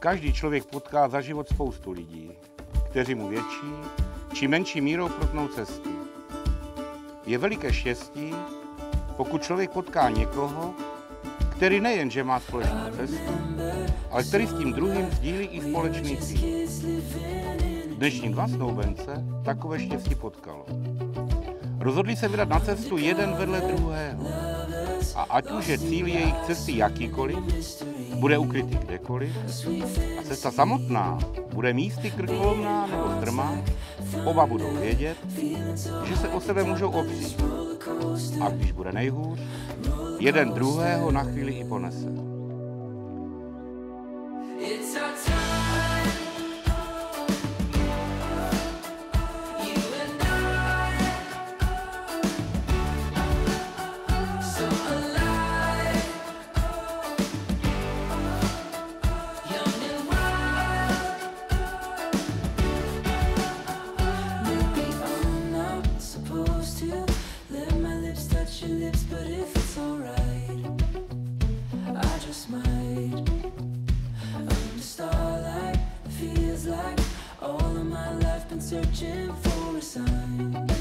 Každý člověk potká za život spoustu lidí, kteří mu větší či menší mírou protnou cestu. Je veliké štěstí, pokud člověk potká někoho, který nejenže má společnou cestu, ale který s tím druhým sdílí i společný cíl. Dnešní dva snoubence takové štěstí potkalo. Rozhodli se vydat na cestu jeden vedle druhého. A ať už je cíl jejich cesty jakýkoliv, bude ukrytý kdekoliv, a cesta samotná bude místy krkolomná nebo strmá, oba budou vědět, že se o sebe můžou opřít. A když bude nejhůř, jeden druhého na chvíli i ponese. Searching for a sign.